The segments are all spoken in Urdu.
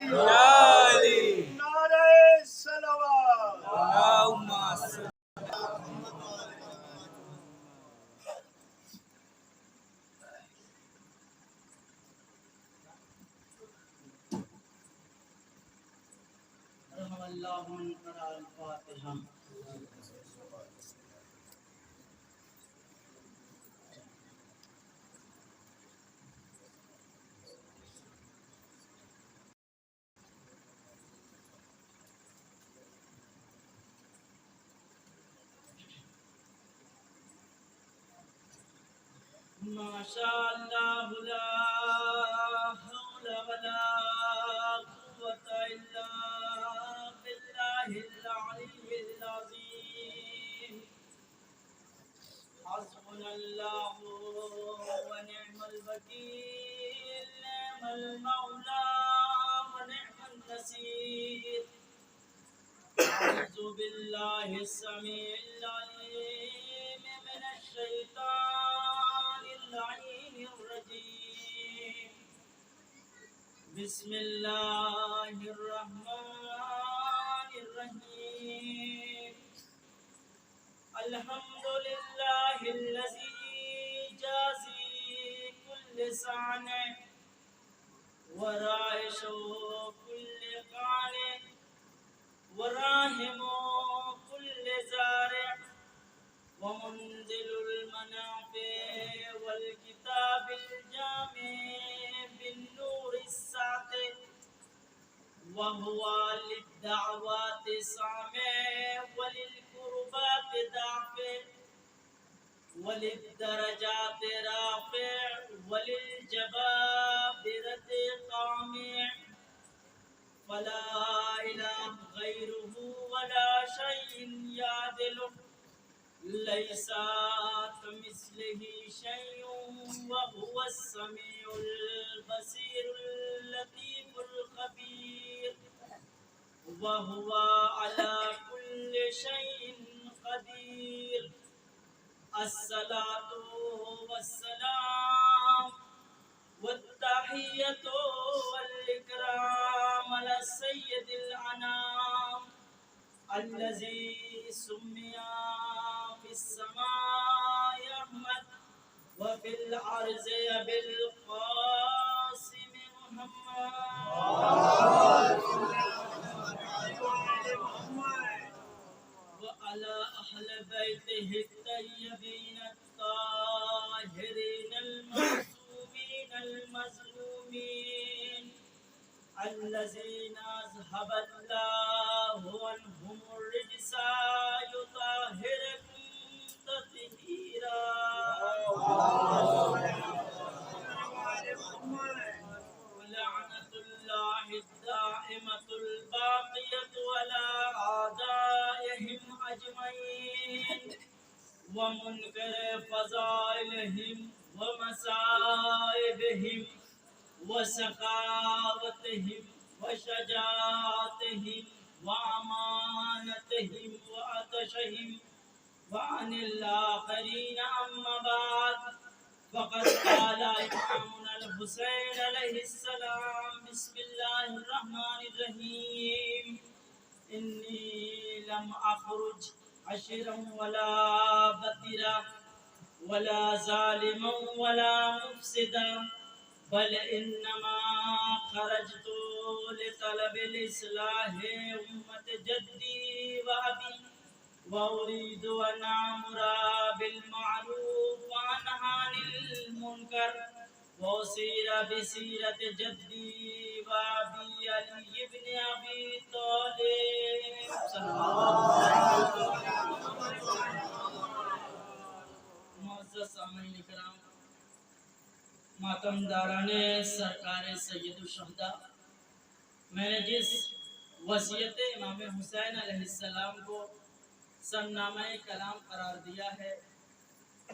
علی نعرہ صلوات اللہم صل رحم اللہ من قرأ الفاتحہ ما شاء اللہ لا حول ولا قوة الا باللہ العلی العظیم حسبنا اللہ ونعم الوکیل نعم المولا ونعم النصیر أعوذ بالله السميع العليم من الشيطان اللعين الرجيم بسم الله الرحمن الرحيم الحمد لله الذي جازي كل صانع ورائش كل قانع وراحم كل زارع ومنزل المنافع والكتاب الجامع بالنور الساطع وهو للدعوات سامع وللكربات دافع وللدرجات رافع وللجبابرة قامع فلا إله غيره ولا شيء يعدله ليس كمثله شيء وهو السميع البصير اللطيف الخبير وهو على كل شيء قدير الصلاة والسلام والتحية والإكرام على سيد الأنام الذي سمي في السماء أحمد وفي الأرض بالقاسم محمد وعلى أهل بيته الطيبين الطاهرين المعصومين المظلومين الذين أذهب الله عنهم الرجس يطهركم تطهيرا ولعنة الله الدائمة الباقية على أعدائهم أجمعين ومنكر فضائلهم ومصائبهم وسخاوتهم وشجاعتهم وأمانتهم وعطشهم وعن الآخرين أما بعد فقد قال إمامنا الحسين عليه السلام بسم الله الرحمن الرحيم إني لم أخرج عشرا ولا بطرا ولا ظالما ولا مفسدا بل إنما خرجت لطلب الإصلاح أمة جدي وأبي وأريد أن أمر بالمعروف وأنهى عن المنكر وأسير بسيرة جدي وأبي علي بن أبي طالب صلى الله عليه وسلم. معزز سامعین کرام، ماتم داران سرکار سید الشہداء، میں نے جس وصیت امام حسین علیہ السلام کو سرنامہ کلام قرار دیا ہے،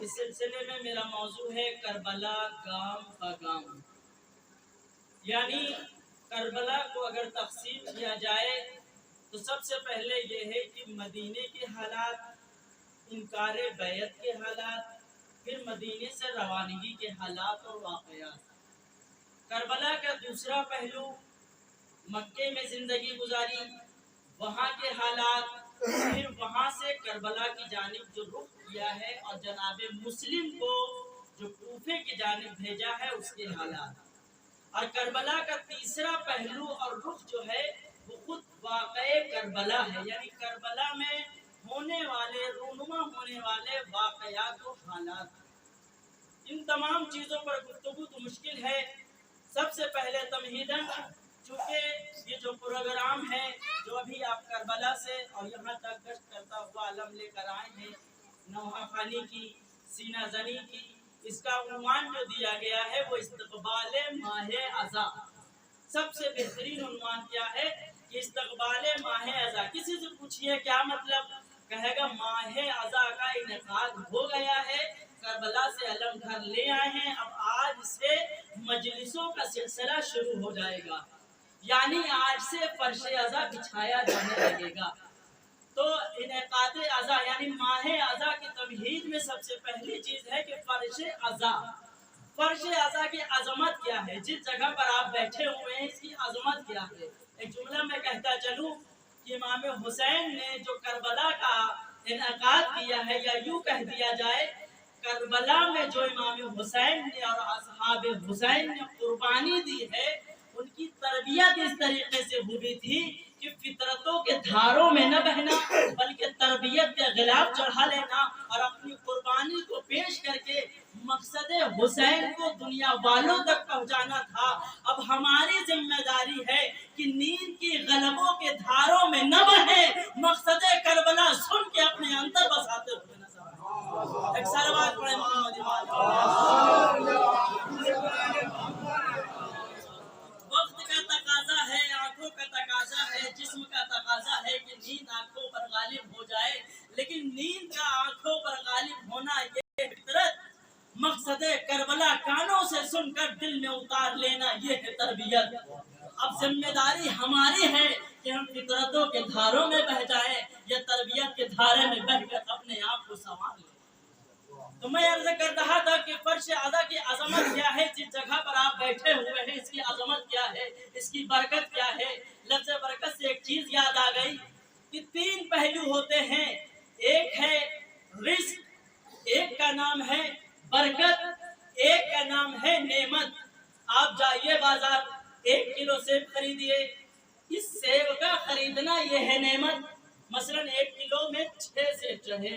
اس سلسلے میں میرا موضوع ہے کربلا گام بگام. یعنی کربلا کو اگر تقسیم کیا جائے تو سب سے پہلے یہ ہے کہ مدینے کے حالات، انکار بیعت کے حالات، پھر مدینے سے روانگی کے حالات اور واقعات. کربلا کا دوسرا پہلو مکے میں زندگی گزاری، وہاں کے حالات، پھر وہاں سے کربلا کی جانب جو رخ کیا ہے اور جناب مسلم کو جو کوفے کی جانب بھیجا ہے اس کے حالات، اور کربلا کا تیسرا پہلو اور رخ جو ہے وہ خود واقعہ کربلا ہے، یعنی کربلا میں ہونے والے رونما ہونے والے واقعات و حالات۔ ان تمام چیزوں پر گفتگو تو مشکل ہے۔ سب سے پہلے تمہیداً، چونکہ یہ جو پروگرام ہے جو ابھی آپ کربلا سے اور یہاں تک گشت کرتا ہوا علم لے کر آئے ہیں، نوحہ خوانی کی، سینہ زنی کی، اس کا عنوان جو دیا گیا ہے وہ استقبال ماہ اذا۔ سب سے بہترین عنوان کیا ہے کہ استقبال ماہ اذا۔ کسی سے پوچھئے کیا مطلب، کہے گا ماہ اذا کا انعقاد ہو گیا ہے، کربلا سے علم گھر لے آئے ہیں، اب آج سے مجلسوں کا سلسلہ شروع ہو جائے گا، یعنی آج سے فرش اذا بچھایا جانے لگے گا۔ تو انعقاد اذا یعنی ماہ اذا کی تمہید میں سب سے پہلی چیز ہے کہ فرش اذا۔ فرش اذا کی عظمت کیا ہے، جس جگہ پر آپ بیٹھے ہوئے ہیں اس کی عظمت کیا ہے۔ ایک جملہ میں کہتا چلوں کہ امام حسین نے جو کربلا کا انعقاد کیا ہے، یا یوں کہہ دیا جائے کربلا میں جو امام حسین نے اور اصحاب حسین نے قربانی دی ہے، ان کی تربیت اس طریقے سے ہوئی تھی کہ فطرتوں کے دھاروں میں نہ بہنا بلکہ تربیت کے غلاف چڑھا لینا اور اپنی قربانی کو پیش کر کے مقصد حسین کو دنیا والوں تک پہنچانا تھا۔ اب ہماری ذمہ داری ہے کہ نیند کی غلبوں کے دھاروں میں نہ بہیں، مقصد کربلا سن کے اپنے اندر بساتے ہوئے نظر آئے۔ ایک صلوات پڑھیں محمد وقت کا تقاضا ہے، آنکھوں کا تقاضا ہے، جسم کا تقاضا ہے کہ نیند آنکھوں پر غالب ہو جائے، لیکن نیند کا آنکھوں پر غالب ہونا یہ فطرت، مقصد کربلا کانوں سے سن کر دل میں اتار لینا یہ ہے تربیت۔ اب ذمہ داری ہماری ہے کہ ہم فطرتوں کے دھاروں میں بہ جائیں یا تربیت کے دھارے میں بہ کر اپنے آپ کو سنوار لیں۔ تو میں عرض کر رہا تھا کہ فرش اذا کی عظمت کیا ہے، جس جگہ پر آپ بیٹھے ہوئے ہیں اس کی عظمت کیا ہے، اس کی برکت کیا ہے۔ لفظ برکت سے ایک چیز یاد آ گئی کہ تین پہلو ہوتے ہیں، ایک ہے رزق، ایک کا نام ہے برکت، ایک کا نام ہے نعمت۔ آپ جائیے بازار، 1 کلو سیب خریدیے، اس سیب کا خریدنا یہ ہے نعمت۔ مثلا 1 کلو میں 6 سیب چڑھے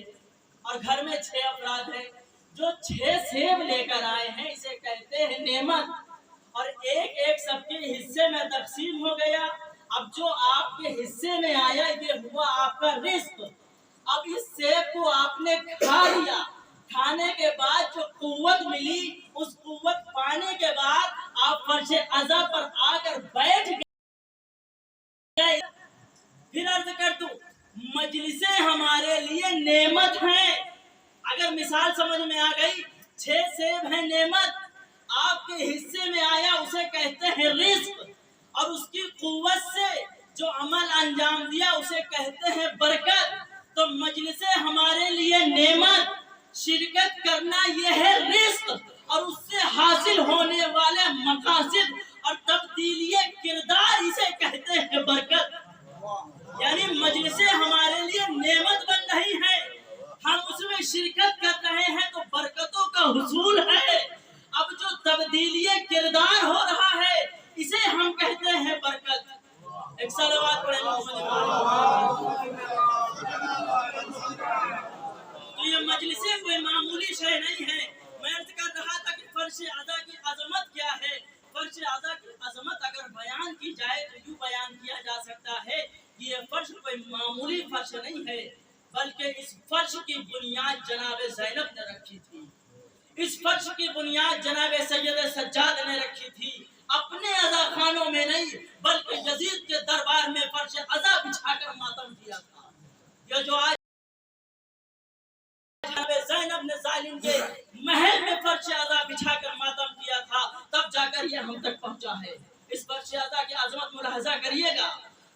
اور گھر میں 6 افراد ہیں، جو 6 سیب لے کر آئے ہیں اسے کہتے ہیں نعمت، اور ایک ایک سب کے حصے میں تقسیم ہو گیا۔ اب جو آپ کے حصے میں آیا یہ ہوا آپ کا رزق۔ اب اس سیب کو آپ نے کھا لیا، کھانے کے بعد جو قوت ملی، اس قوت پانے کے بعد آپ فرش اذا پر آ کر بیٹھ گئے۔ پھر عرض کر دوں، مجلسیں ہمارے لیے نعمت ہیں۔ اگر مثال سمجھ میں آ گئی، 6 سیب ہیں نعمت، آپ کے حصے میں آیا اسے کہتے ہیں رزق، اور اس کی قوت سے جو عمل انجام دیا اسے کہتے ہیں برکت۔ تو مجلسیں ہمارے لیے نعمت، شرکت کرنا یہ ہے رزق، اور اس سے حاصل ہونے والے مقاصد اور تبدیلی کردار اسے کہتے ہیں برکت۔ یعنی مجلسیں ہمارے لیے نعمت بن رہی ہیں، ہم اس میں شرکت کر رہے ہیں تو برکتوں کا حصول ہے۔ اب جو تبدیلی کردار ہو رہا ہے اسے ہم کہتے ہیں برکت۔ ایک صلوات پڑھیں محمد۔ تو یہ مجلسیں کوئی معمولی شے نہیں ہے۔ میں عرض کر رہا تھا کہ فرش اذا کی عظمت کیا ہے۔ فرش اذا کی عظمت اگر بیان کی جائے تو یوں بیان کیا جا سکتا ہے کہ یہ فرش کوئی معمولی فرش نہیں ہے، بلکہ اس فرش کی بنیاد جناب زینب نے رکھی تھی۔ اس فرش کی بنیاد جناب سید سجاد نے رکھی تھی، اپنے عزا خانوں میں نہیں بلکہ یزید کے دربار میں فرش عزا بچھا کر ماتم کیا تھا۔ یہ جو آج جناب زینب نے ظالم کے محل میں فرش عزا بچھا کر ماتم کیا تھا، تب جا کر یہ ہم تک پہنچا ہے۔ اس فرش عزا کی عظمت ملاحظہ کریے گا۔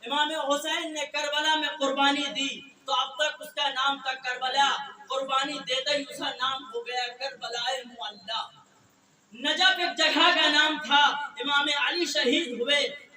امام حسین نے کربلا میں قربانی دی تو اب تک اس کا نام تھا کربلا، قربانی دیتے ہی اس کا نام ہو گیا کربلا معلی۔ نجف ایک جگہ کا نام تھا، امام علی شہید ہوئے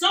100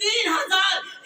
3000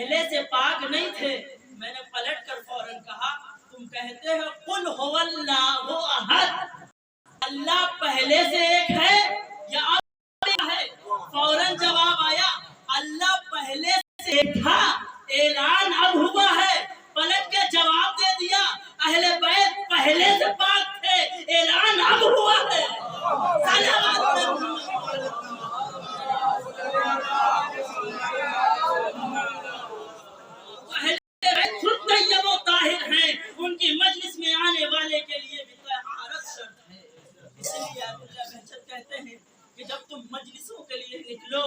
پہلے سے پاک نہیں تھے. میں نے پلٹ کر فوراً کہا تم کہتے ہو قل هو اللہ احد, اللہ پہلے سے ایک ہے یا اب ہے؟ فوراً جواب آیا اللہ پہلے سے ایک تھا, اعلان اب ہوا ہے. پلٹ کے جواب دے دیا اہل بیت پہلے سے پاک تھے, اعلان اب ہوا ہے. خود طیب و طاہر ہیں, ان کی مجلس میں آنے والے کے لیے بھی طہارت شرط ہے. اس لیے عبداللہ بہجت کہتے ہیں کہ جب تم مجلسوں کے لیے نکلو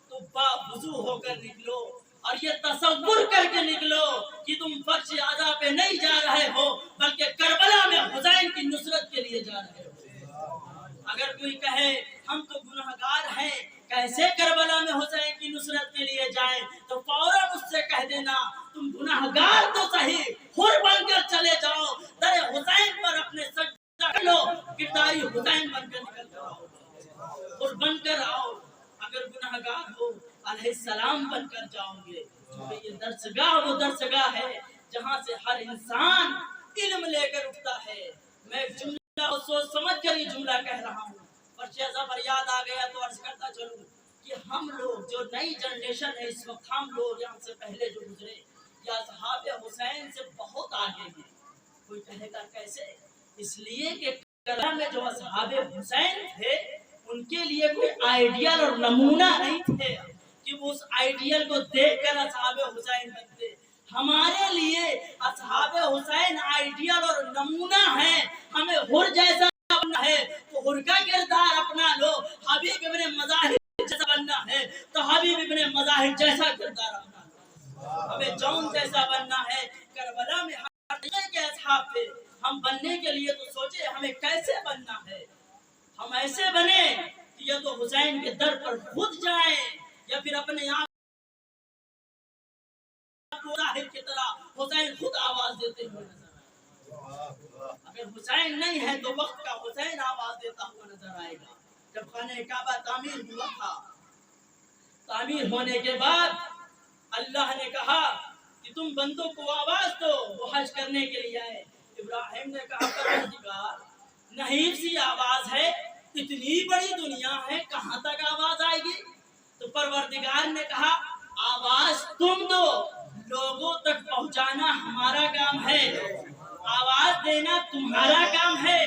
تو باوضو ہو کر نکلو, اور یہ تصور کر کے نکلو کہ تم فرش اعضا پہ نہیں جا رہے ہو بلکہ کربلا میں حسین کی نصرت کے لیے جا رہے ہو. اگر کوئی کہے ہم تو گناہگار ہیں, کیسے کربلا میں حسین کی نصرت کے لیے جائیں, تو فوراً اس سے کہہ دینا تم گناہگار تو صحیح, حر بن کر چلے جاؤ, در حسین پر اپنے سجدہ کر لو, کرداری حسین بن کر نکل جاؤ, حر بن کر آؤ. اگر گناہگار ہو علیہ السلام بن کر جاؤ گے. یہ درسگاہ وہ درسگاہ ہے جہاں سے ہر انسان علم لے کر اٹھتا ہے. میں جملہ سوچ سمجھ کر یہ جملہ کہہ رہا ہوں, پر شہزہ پر یاد آ گیا تو عرض کرتا چلوں کہ ہم لوگ جو نئی جنریشن ہے اس وقت, ہم لوگ یہاں سے پہلے جو گزرے یا اصحاب حسین سے بہت آگے ہیں. کوئی کہے گا کیسے؟ اس لیے کہ کربلا میں جو اصحاب حسین تھے ان کے لیے کوئی آئیڈیل اور نمونہ نہیں تھے کہ وہ اس آئیڈیل کو دیکھ کر اصحاب حسین بنتے. ہمارے لیے اصحاب حسین آئیڈیل اور نمونہ ہیں. ہمیں حر جیسا بننا ہے تو حر کا کردار اپنا لو, حبیب ابن مظاہر جیسا بننا ہے تو حبیب ابن مظاہر جیسا کردار اپنا لو. ہمیں جون جیسا بننا ہے, کربلا میں ہر طریقے کے اصحاب تھے. ہم بننے کے لیے تو سوچے ہمیں کیسے بننا ہے. ہم ایسے بنے کہ یا تو حسین کے در پر خود جائیں یا پھر اپنے آپ ظاہر کی طرح حسین خود آواز دیتے ہوئے نظر آئے. اگر حسین نہیں ہے تو وقت کا حسین آواز دیتا ہوا نظر آئے گا. جب خانہ کعبہ تعمیر ہوا تھا, تعمیر ہونے کے بعد اللہ نے کہا کہ تم بندوں کو آواز دو, وہ حج کرنے کے لیے آئے. ابراہیم نے کہا پروردگار نحیف سی آواز ہے, اتنی بڑی دنیا ہے, کہاں تک آواز آئے گی؟ تو پروردگار نے کہا آواز تم دو, لوگوں تک پہنچانا ہمارا کام ہے, آواز دینا تمہارا کام ہے,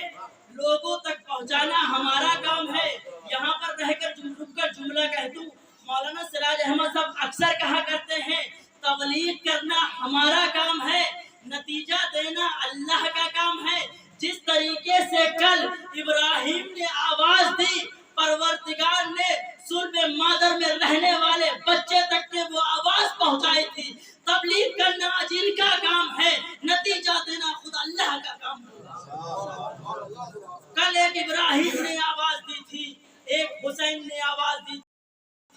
لوگوں تک پہنچانا ہمارا کام ہے. یہاں پر رہ کر رک کر جملہ کہہ دوں, مولانا سراج احمد صاحب اکثر کہا کرتے ہیں تبلیغ کرنا ہمارا کام ہے, نتیجہ دینا اللہ کا کام ہے. جس طریقے سے کل ابراہیم نے آواز دی, پروردگار نے صلب مادر میں رہنے والے بچے تک کے وہ آواز پہنچائی تھی. تبلیغ کرنا جن کا کام ہے, نتیجہ دینا خود اللہ کا کام ہوگا. کل ایک ابراہیم نے آواز دی تھی, ایک حسین نے آواز دی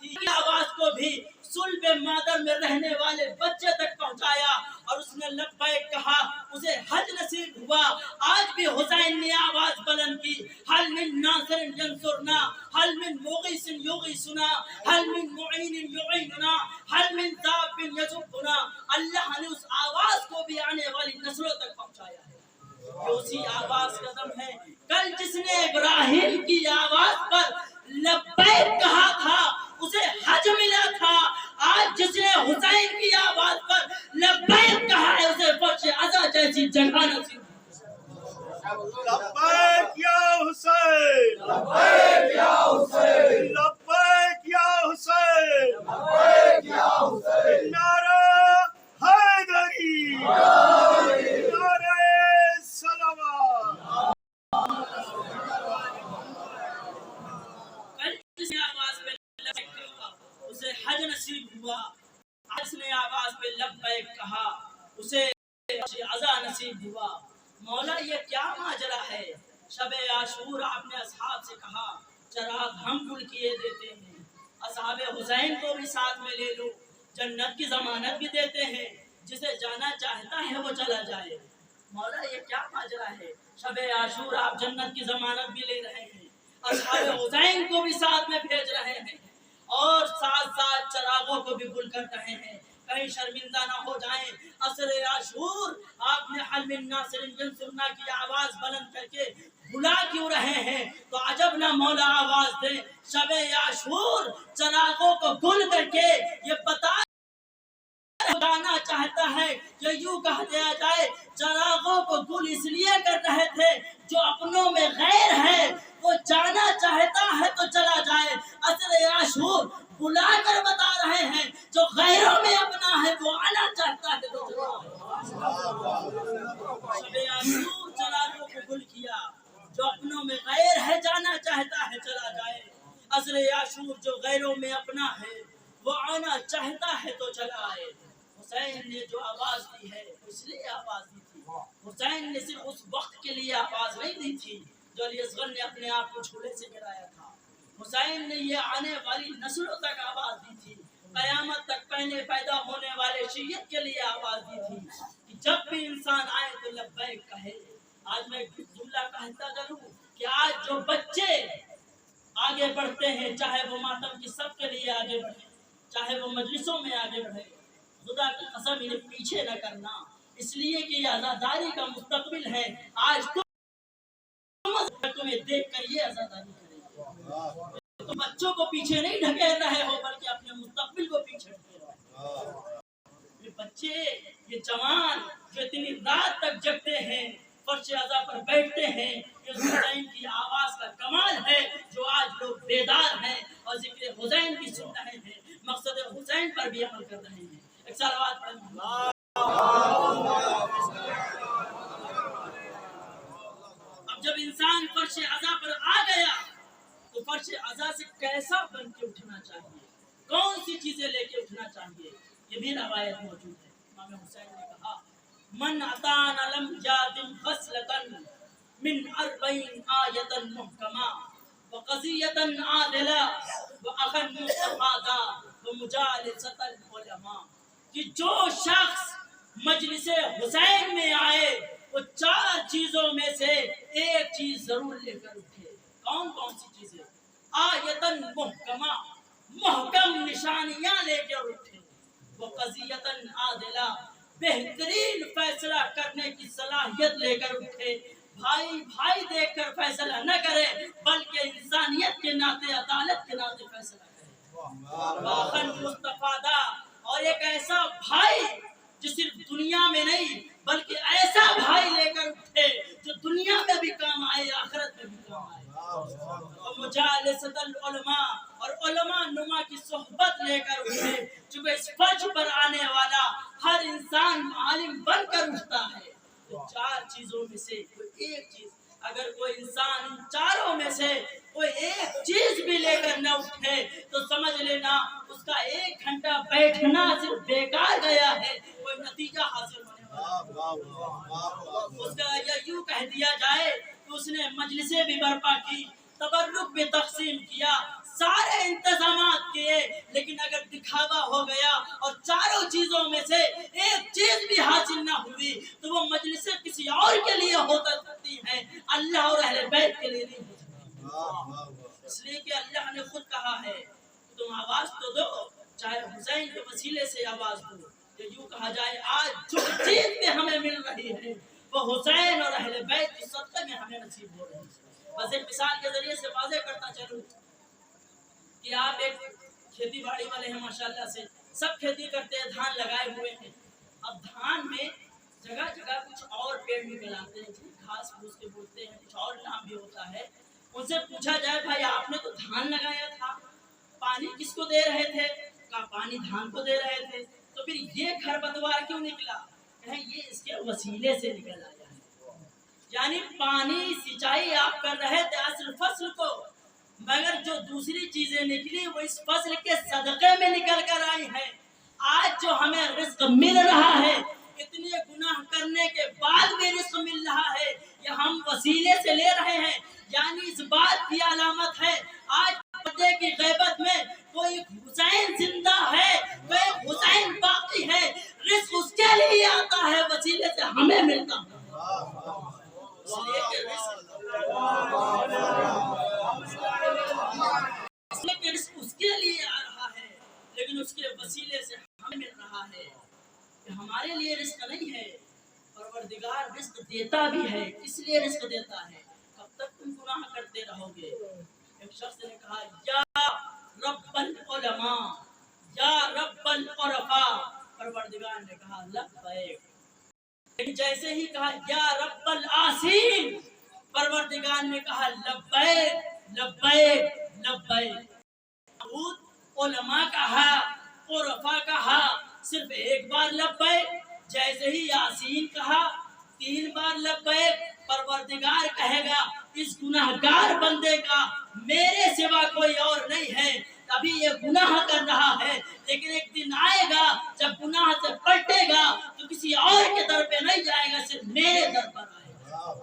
تھی, آواز کو بھی صلب مادر میں رہنے والے بچے تک پہنچایا اور اس نے لبیک کہا, اسے حج نصیب ہوا. آج بھی حسین نے آواز بلند کی, حل من ناصر ینصرنا, حل من مغیث یغیثنا, حل من معین یعیننا, حل من ذاب یذبنا. اللہ نے اس آواز کو بھی آنے والی نسلوں تک پہنچایا ہے. اسی آواز کا دم ہے. کل جس نے ابراہیم کی آواز پر لبیک کہا تھا اسے حج ملا تھا, آج جس نے حسین کی آواز پر لبیک کہا ہے اسے فرش عزا جیسی جگہ نصیب. لبیک یا حسین, لبیک یا حسین, لبیک یا حسین, لبیک یا حسین. نعرہ حیدری, نعرہ صلوات. کل جس نے آواز پہ لبیک کہا اسے حج نصیب ہوا, جس نے آواز پہ لبیک کہا اسے عزا نصیب ہوا. مولا یہ کیا ماجرا ہے؟ شب عاشور آپ نے اصحاب سے کہا چراغ ہم گل کیے دیتے ہیں, اصحاب حسین کو بھی ساتھ میں لے لو, جنت کی ضمانت بھی دیتے ہیں, جسے جانا چاہتا ہے وہ چلا جائے. مولا یہ کیا ماجرا ہے؟ شب عاشور آپ جنت کی ضمانت بھی لے رہے ہیں, اصحاب حسین کو بھی ساتھ میں بھیج رہے ہیں, اور ساتھ ساتھ چراغوں کو بھی گل کر رہے ہیں. کہیں شرمندہ نہ ہو جائیں۔ عصر عاشور آپ نے حل من ناصر ینصرنا کی آواز بلند کر کے بلا کیوں رہے ہیں؟ تو عجب نہ مولا آواز دے۔ شب عاشور چراغوں کو گل کر کے یہ بتا بتانا چاہتا ہے کہ یوں کہہ دیا جائے چراغوں کو گل اس لیے کر رہے تھے جو اپنوں میں غیر ہے وہ جانا چاہتا ہے تو چلا جائے۔ عصر عاشور بلا کر بتا رہے ہیں جو غیروں میں اپنا ہے وہ آنا چاہتا ہے تو چلا جائے۔ شب عاشور چراغوں کو گل کیا، جو اپنوں میں غیر ہے جانا چاہتا ہے چلا جائے۔ عصر عاشور جو غیروں میں اپنا ہے وہ آنا چاہتا ہے تو چلا آئے۔ حسین نے جو آواز دی ہے اس لیے آواز دی تھی۔ حسین نے صرف اس وقت کے لیے آواز نہیں دی تھی جو علی اصغر نے اپنے آپ کو جھولے سے گرایا تھا۔ حسین نے یہ آنے والی نسلوں تک آواز دی تھی، قیامت تک پہلے پیدا ہونے والے شیعت کے لیے آواز دی تھی کہ جب بھی انسان آئے تو لبیک کہے۔ آج میں جملہ کہتا چلوں کہ آج جو بچے آگے بڑھتے ہیں چاہے وہ ماتم کی صف کے لیے آگے بڑھے چاہے وہ مجلسوں میں آگے بڑھے، خدا کی قسم انہیں پیچھے نہ کرنا، اس لیے کہ یہ آزاداری کا مستقبل ہے۔ آج تمہیں دیکھ کر یہ آزاداری کرے گی۔ تم بچوں کو پیچھے نہیں ڈھکیل رہے ہو بلکہ اپنے مستقبل کو پیچھے ڈھکیل رہے ہو۔ یہ بچے، یہ جوان جو اتنی رات تک جگتے ہیں، فرش عزا پر بیٹھتے ہیں، یہ حسین کی آواز کا کمال ہے جو آج لوگ بیدار ہیں اور ذکر حسین کی سن رہے ہیں، مقصد حسین پر بھی عمل کر رہے ہیں۔ ایک صلوات پڑھیں۔ اب جب انسان فرش عزا پر آ گیا تو فرش عزا سے کیسا بن کے اٹھنا چاہیے، کون سی چیزیں لے کے اٹھنا چاہیے، یہ بھی روایت موجود ہے۔ امام حسین نے کہا من اتانا لم یاتم خصلتا من 40 آیتا محکما وقضیتا عادلا واخا مستفادا ومجالسة العلماء، کہ جو شخص مجلس حسین میں آئے وہ 4 چیزوں میں سے ایک چیز ضرور لے کر اٹھے۔ کون کون سی چیزیں؟ آیتن محکمہ، محکم نشانیاں لے کر اٹھے، وہ قضیتن عادلہ، بہترین فیصلہ کرنے کی صلاحیت لے کر اٹھے۔ بھائی بھائی دیکھ کر فیصلہ نہ کرے بلکہ انسانیت کے ناطے عدالت کے ناطے فیصلہ کرے۔ واخن مستفادہ، اور ایک ایسا بھائی جو صرف دنیا میں نہیں بلکہ ایسا بھائی لے کر اٹھے جو دنیا میں بھی کام آئے آخرت میں بھی کام آئے۔ ومجالسة العلماء، اور علماء نما کی صحبت لے کر اٹھے، چونکہ اس فرش پر آنے والا ہر انسان عالم بن کر اٹھتا ہے۔ تو 4 چیزوں میں سے کوئی ایک چیز، اگر کوئی انسان ان 4 میں سے کوئی ایک چیز بھی لے کر نہ اٹھے تو سمجھ لینا اس کا 1 گھنٹہ بیٹھنا صرف بیکار گیا ہے، کوئی نتیجہ حاصل ہونے والا اس کا یوں کہہ دیا جائے کہ اس نے مجلسیں بھی برپا کی، تبرک بھی تقسیم کیا، سارے انتظامات کیے، لیکن اگر دکھاوا ہو گیا اور 4 چیزوں میں سے ایک چیز بھی حاصل نہ ہوئی تو وہ مجلسیں کسی اور کے لیے ہو سکتی ہیں، اللہ اور اہل بیت کے لیے نہیں ہو سکتی۔ اس لیے کہ اللہ نے خود کہا ہے تم آواز تو دو، چاہے حسین کے وسیلے سے آواز دو۔ کہ یوں کہا جائے آج جو چیز بھی ہمیں مل رہی ہے وہ حسین اور اہل بیت کی صدقے میں ہمیں نصیب ہو رہی ہے۔ بس ایک مثال کے ذریعے سے واضح کرتا چلوں کہ آپ ایک کھیتی باڑی والے ہیں، ماشاءاللہ سے سب کھیتی کرتے ہیں، دھان لگائے ہوئے ہیں۔ اب دھان میں جگہ جگہ کچھ اور پیڑ نکل آتے ہیں، گھاس پھوس کے بولتے ہیں، کچھ اور نام بھی ہوتا ہے۔ ان سے پوچھا جائے بھائی آپ نے تو دھان لگایا تھا، پانی کس کو دے رہے تھے؟ کہا پانی دھان کو دے رہے تھے، تو پھر یہ خرپتوار کیوں نکلا؟ کہیں یہ اس کے وسیلے سے نکل آیا ہے۔ یعنی پانی سینچائی آپ کر رہے تھے اصل فصل کو، مگر جو دوسری چیزیں نکلی وہ اس فصل کے صدقے میں نکل کر آئی ہیں۔ آج جو ہمیں رزق مل رہا ہے، اتنے گناہ کرنے کے بعد بھی رزق مل رہا ہے، یہ ہم وسیلے سے لے رہے ہیں، یعنی اس بات کی علامت ہے آج پردے کی غیبت میں کوئی حسین زندہ ہے، کوئی حسین باقی ہے، رزق اس کے لیے آتا ہے، وسیلے سے ہمیں ملتا ہے۔ اس لیے کہ رزق اس کے لیے آ رہا ہے لیکن اس کے وسیلے سے ہمیں مل رہا ہے۔ کہ ہمارے لیے رزق نہیں ہے، پروردگار رزق دیتا بھی ہے۔ کس لیے رزق دیتا ہے؟ کب تک تم گناہ کرتے رہو گے؟ ایک شخص نے کہا یا رب العلماء یا رب العرفاء، پروردگار نے کہا لبیک۔ لیکن جیسے ہی کہا یا رب العاصین، پروردگار نے کہا لبیک لبیک لبیک۔ علماء کہا، عرفاء کہا، صرف ایک بار لبیک، جیسے ہی یاسین کہا 3 بار لبیک۔ پروردگار کہے گا اس گناہگار بندے کا میرے سوا کوئی اور نہیں ہے، ابھی یہ گناہ کر رہا ہے، لیکن ایک دن آئے گا جب گناہ سے پلٹے گا تو کسی اور کے در پہ نہیں جائے گا، صرف میرے در پر آئے گا۔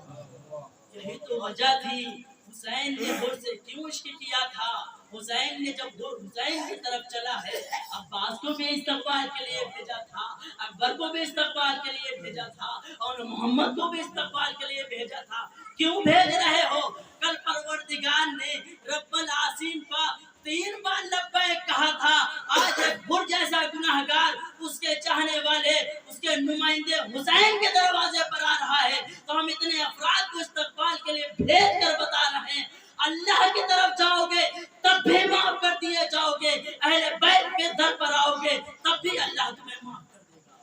یہی تو وجہ تھی حسین نے دور سے کیوں عشق کیا تھا۔ حسین نے جب دور حسین کی طرف چلا ہے، عباس کو بھی استقبال کے لیے بھیجا تھا، اکبر کو بھی استقبال کے لیے بھیجا تھا، اور محمد کو بھی استقبال کے لیے بھیجا تھا۔ کیوں بھیج رہے ہو؟ کل پروردگار نے رب العاصین کا 3 بار لبیک کہا تھا، آج ایک بھر جیسا گناہگار اس کے چاہنے والے اس کے نمائندے حسین کے دروازے پر آ رہا ہے، تو ہم اتنے افراد کو استقبال کے لیے بھیج کر بتا رہے ہیں اللہ کی طرف جاؤ گے تب بھی معاف کر دیے جاؤ گے، اہل بیت کے در پر آؤ گے تب بھی اللہ تمہیں معاف کر دے گا۔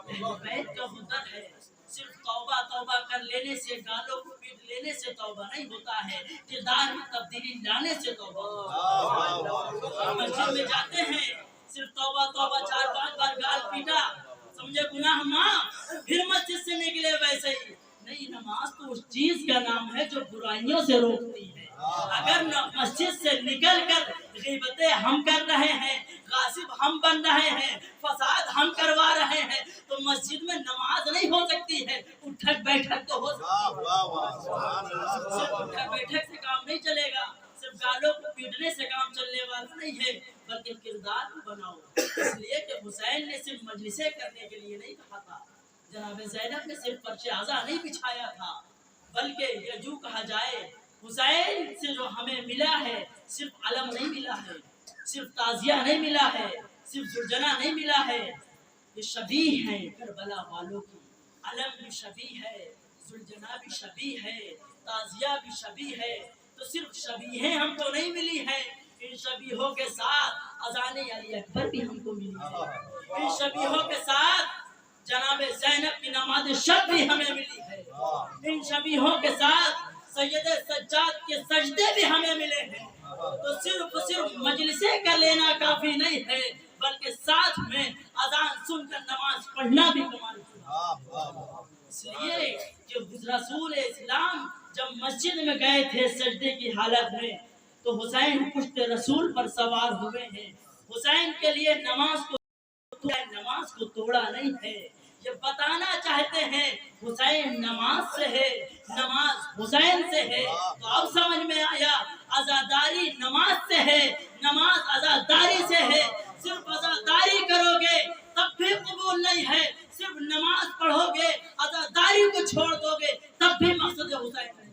اہل بیت کا وہ در ہے، صرف توبہ توبہ کر لینے سے، گالوں کو پیٹ لینے سے توبہ نہیں ہوتا ہے، کردار میں تبدیلی لانے سے توبہ ہوتا ہے۔ مسجد میں جاتے ہیں، صرف توبہ توبہ 4-5 بار گال پیٹا، سمجھے گناہ معاف، پھر مسجد سے نکلے ویسے ہی نہیں۔ نماز تو اس چیز کا نام ہے جو برائیوں سے روکتی ہے۔ اگر مسجد سے نکل کر غیبتیں ہم کر رہے ہیں، غاصب ہم بن رہے ہیں، فساد ہم کروا رہے ہیں، تو مسجد میں نماز نہیں ہو سکتی ہے، اٹھک بیٹھک تو ہو سکتی ہے۔ صرف اٹھک بیٹھک سے کام نہیں چلے گا، صرف گالوں کو پیٹنے سے کام چلنے والا نہیں ہے، بلکہ کردار کو بناؤ۔ اس لیے کہ حسین نے صرف مجلسیں کرنے کے لیے نہیں کہا تھا، جناب زینب نے صرف فرش اعضا نہیں بچھایا تھا، بلکہ یہ جو کہا جائے حسین سے جو ہمیں ملا ہے، صرف علم نہیں ملا ہے، صرف تعزیہ نہیں ملا ہے، صرف زرجنا نہیں ملا ہے، یہ شبیہ ہیں کربلا والوں کی۔ علم بھی شبیہ ہے، زرجنا بھی شبیہ ہے، تعزیہ بھی شبیہ ہے، تو صرف شبیہیں ہم کو نہیں ملی ہیں، ان شبیہوں کے ساتھ اذان علی اکبر بھی ہم کو ملی ہے، ان شبیہوں کے ساتھ جناب زینب کی نماز شب بھی ہمیں ملی ہے، ان شبیہوں کے ساتھ سید سجاد کے سجدے بھی ہمیں ملے ہیں۔ تو صرف مجلسیں کر لینا کافی نہیں ہے، بلکہ ساتھ میں اذان سن کر نماز پڑھنا بھی کمال ہے۔ اس لیے کہ رسول اسلام جب مسجد میں گئے تھے سجدے کی حالت میں، تو حسین پشت رسول پر سوار ہوئے ہیں۔ حسین کے لیے نماز کو توڑا نہیں ہے، یہ بتانا چاہتے ہیں حسین نماز سے ہے، نماز حسین سے ہے۔ تو اب سمجھ میں آیا عزاداری نماز سے ہے، نماز عزاداری سے ہے۔ صرف عزاداری کرو گے تب بھی قبول نہیں ہے، صرف نماز پڑھو گے عزاداری کو چھوڑ دو گے تب بھی مقصد حسین نہیں۔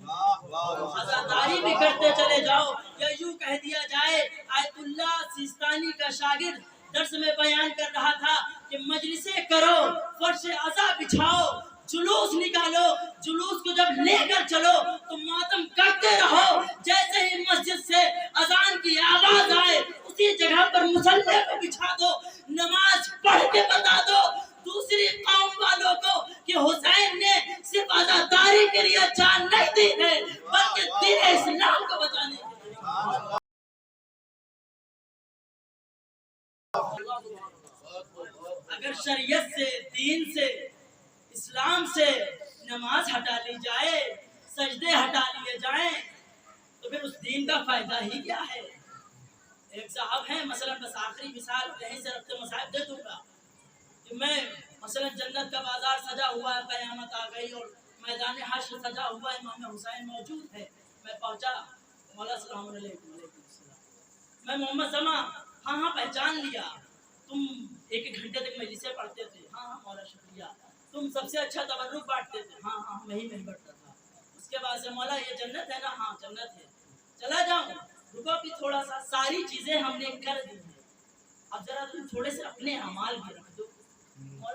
عزاداری بھی کرتے چلے جاؤ، یا یوں کہہ دیا جائے آیت اللہ سیستانی کا شاگرد درس میں بیان کر رہا تھا کہ مجلسیں کرو، فرش عزا بچھاؤ، جلوس نکالو، جلوس کو جب لے کر چلو تو ماتم کرتے رہو، جیسے ہی مسجد سے اذان کی آواز آئے اسی جگہ پر مصلی کو بچھا دو، نماز پڑھ کے بتا دو دوسری قوم والوں کو کہ حسین نے صرف عزاداری کے لیے جان نہیں دی ہے، بلکہ دین اسلام کو بچانے کے لیے۔ اگر شریعت سے، دین سے، اسلام سے نماز ہٹا لی جائے، سجدے ہٹا لیے جائیں، تو پھر اس دین کا فائدہ ہی کیا ہے؟ ایک صاحب ہیں، مثلا بس آخری مثال یہیں سے ربط مصائب دے دوں گا کہ میں مثلا جنت کا بازار سجا ہوا ہے، قیامت آ گئی اور میدان حشر سجا ہوا ہے، امام حسین موجود ہے، میں پہنچا، مولا السلام علیکم، وعلیکم السلام، میں محمد سما، ہاں پہچان لیا، تم 1 گھنٹے تک مجلسیں پڑھتے تھے، ہاں مولا شکریہ، تم سب سے اچھا تبرک بانٹتے تھے، ہاں وہی میں بانٹتا تھا، اس کے بعد سے مولا یہ جنت ہے نا، ہاں جنت ہے، چلا جاؤں، رکو بھی تھوڑا سا، ساری چیزیں ہم نے کر دی ہیں، اب ذرا تم تھوڑے سے اپنے اعمال بھی رکھ دو۔ مولا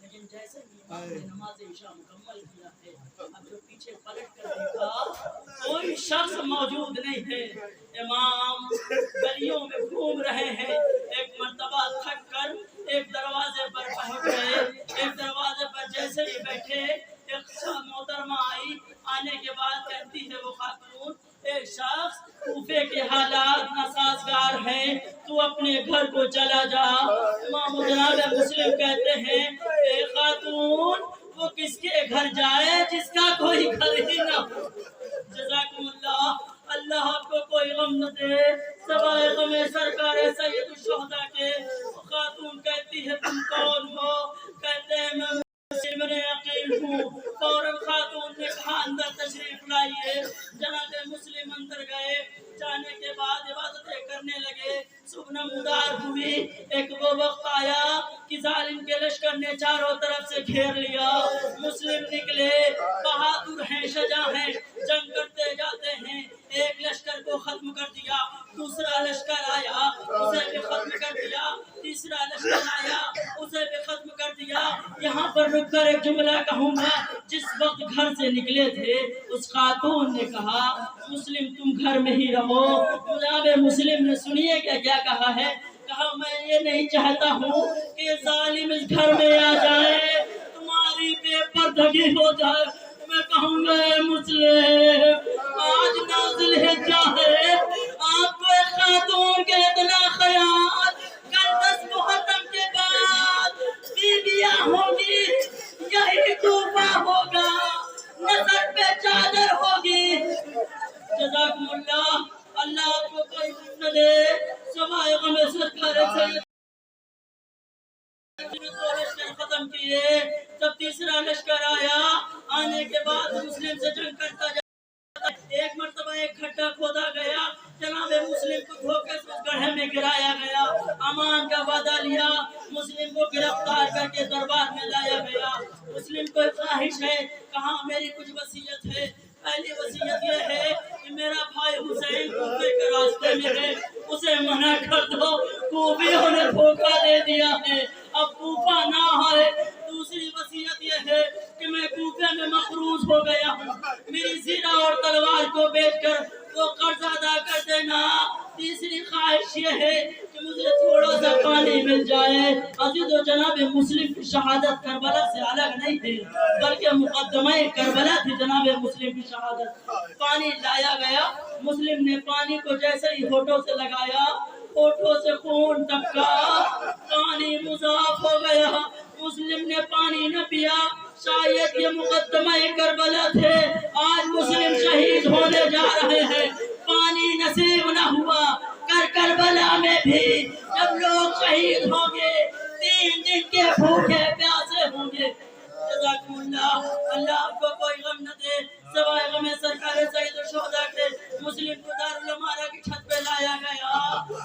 لیکن جیسے ہی امام نے نماز عشاء مکمل کیا ہے، اب جو پیچھے پلٹ کر دیکھا کوئی شخص موجود نہیں ہے، امام گلیوں میں گھوم رہے ہیں۔ ایک مرتبہ تھک کر ایک دروازے پر پہنچ گئے، ایک دروازے پر جیسے ہی بیٹھے ایک محترمہ آئی، آنے کے بعد کہتی ہے وہ خاتون، ایک شخص کوفے کے حالات ناسازگار ہیں، تو اپنے گھر کو چلا جا۔ امام جناب مسلم کہتے ہیں اے خاتون وہ کس کے گھر جائے جس کا کوئی گھر ہی نہ ہو۔ جزاکم اللہ، اللہ آپ کو کوئی غم نہ دے سوائے غم سرکار سید الشہداء کے۔ خاتون کہتی ہے تم کون ہو؟ کہتے ہیں میں مسلم یقین ہوں۔ فوراً خاتون نے کہا اندر تشریف لائیے۔ جناب مسلم اندر گئے، جانے کے بعد عبادتیں کرنے لگے، صبح نمودار ہوئی۔ ایک وہ وقت آیا کہ ظالم کے لشکر نے چاروں طرف سے گھیر لیا۔ مسلم نکلے، بہادر ہیں، شجاع ہیں، جنگ کرتے جاتے ہیں۔ ایک لشکر کو ختم کر دیا، دوسرا لشکر آیا اسے بھی ختم کر دیا، تیسرا لشکر آیا اسے بھی ختم کر دیا۔ یہاں پر رک کر ایک جملہ کہوں گا، جس وقت گھر سے نکلے تھے اس خاتون نے کہا مسلم تم گھر میں ہی رہو۔ جناب مسلم نے سنیے کیا کہا ہے، کہا میں یہ نہیں چاہتا ہوں کہ ظالم اس گھر میں آ جائے، تمہاری بے پردگی ہو جائے۔ میں کہوں گا اے مسلم آج نازل حجہ ہے، آپ کو ایک خاتون کے اتنا خیال، کل 10 محرم کے بعد بیویاں ہوں گی، یہی کوفہ ہوگا، نظر پہ چادر ہوگی۔ جزاکم اللہ، اللہ آپ کو کوئی غم نہ دے سوائے غم سرکار سید۔ دو لشکر ختم کیے، جب تیسرا لشکر آیا، آنے کے بعد مسلم سے جنگ کرتا جا۔ ایک مرتبہ ایک کھڈا کھودا گیا، جناب مسلم کو دھوکے سے اس گڑھے میں گرایا گیا۔ امان کا وعدہ لیا، مسلم کو گرفتار کر کے دربار میں لایا گیا۔ مسلم کو خواہش ہے، کہاں میری کچھ وصیت ہے۔ پہلی وصیت یہ ہے کہ میرا بھائی حسین کوفے کے راستے میں ہے، اسے منع کر دو، کوفیوں نے دھوکہ دے دیا ہے، اب کوفہ نہ آئے۔ دوسری وصیت یہ ہے کہ میں کوفے میں مقروض ہو گیا ہوں، میری زیرہ اور تلوار کو بیچ کر وہ قرض ادا کر دینا۔ تیسری خواہش یہ ہے کہ مجھے تھوڑا سا پانی مل جائے۔ عزیز و جناب مسلم کی شہادت کربلا سے الگ نہیں تھی، بلکہ مقدمہ کربلا تھی جناب مسلم کی شہادت۔ پانی لایا گیا، مسلم نے پانی کو جیسے ہی ہونٹوں سے لگایا، ہونٹوں سے خون ٹپکا، پانی مذاف ہو گیا۔ مسلم نے پانی نہ پیا، شاید یہ مقدمہ کربلا تھے، آج مسلم شہید ہونے جا رہے ہیں، پانی نصیب نہ ہوا۔ کربلا میں بھی جب لوگ شہید ہوں گے 3 دن کے بھوکے پیاسے ہوں گے۔ جزاکم اللہ، اللہ آپ کو کوئی غم نہ دے سوائے غم سرکار سید الشہداء کے۔ مسلم کو دارالامارہ کی چھت پہ لایا گیا،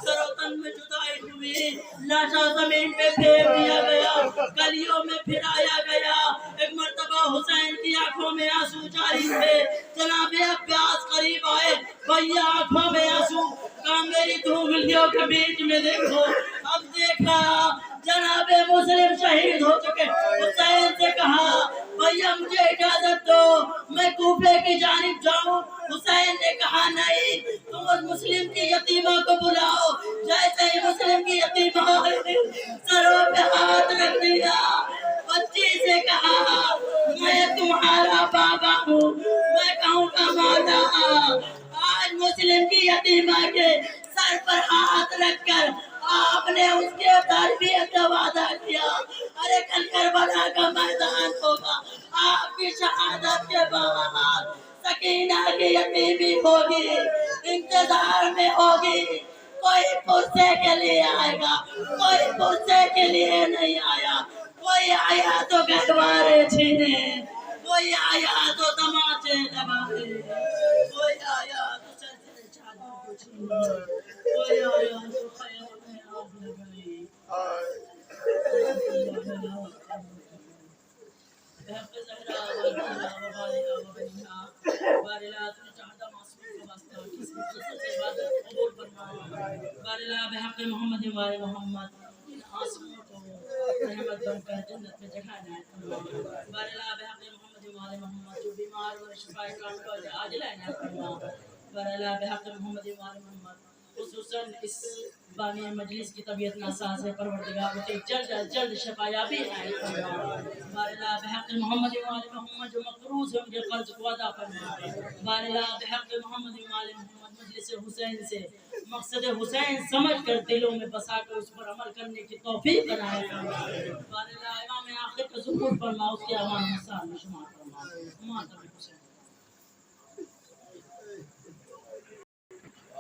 سر و تن میں جدائی ہوئی، لاشا زمین پہ پھینک دیا گیا، گلیوں میں پھرایا گیا۔ ایک مرتبہ حسین کی آنکھوں میں آنسو جاری تھے، جناب عباس قریب آئے، بھیا آنکھوں میں آنسو، کہا میری 2 انگلیوں کے بیچ میں دیکھو۔ اب دیکھا جناب مسلم شہید ہو چکے، حسین سے کہا بھیا مجھے اجازت دو میں کوفے کی جانب جاؤں۔ حسین نے کہا نہیں، تم اس مسلم کی یتیمہ کو بلاؤ۔ جیسے ہی مسلم کی یتیمہ آئی، سروں پہ ہاتھ رکھ دیا، بچی سے کہا میں تمہارا بابا ہوں، میں کہوں گا مولا۔ آج مسلم کی یتیمہ کے سر پر ہاتھ رکھ کر آپ نے اس کے تربیت کا وعدہ کیا، ارے کل کربلا کا میدان ہوگا، آپ کی شہادت کے بعد سکینہ کی یتیمی ہوگی، انتظار میں ہوگی، کوئی پرسے کے لیے آئے گا، کوئی پرسے کے لیے نہیں آیا، کوئی آیا تو گھروارے چھینے، کوئی آیا تو تماچے لگائے، کوئی آیا تو سر سے چادر کو چھینے، کوئی آیا تو خیال میں آگ لگائی۔ بحق زہرا والدہ وبالغہ وبنیہا بارلا تم چاہتا معصوم کو واسطہ کسی خصوص عبادت قبول فرما، بارلا بحق محمد وآل محمد ان آسموں کو رحمت بن کر جنت میں جگہ عنایت فرما بارلا بحق محمد وآل محمد جو بیمار و شفا کامل و عاجل عنایت فرما بارلا بحق محمد وآل محمد خصوصاً اس بانی مجلس کی طبیعت ناساز ہے پروردگار اسے جلد از جلد شفا یابی عنایت فرما بارلا بحق محمد وآل محمد جو مقروض ہیں ان کے قرض کو ادا فرما بارلا بحق محمد وآل محمد مجلس حسین سے مقصد حسین سمجھ کر دلوں میں بسا کر اس پر عمل کرنے کی توفیق عنایت فرما بارلا امام آخر کا ظہور فرما اس کے امان حسان میں شمار فرما ماتم حسین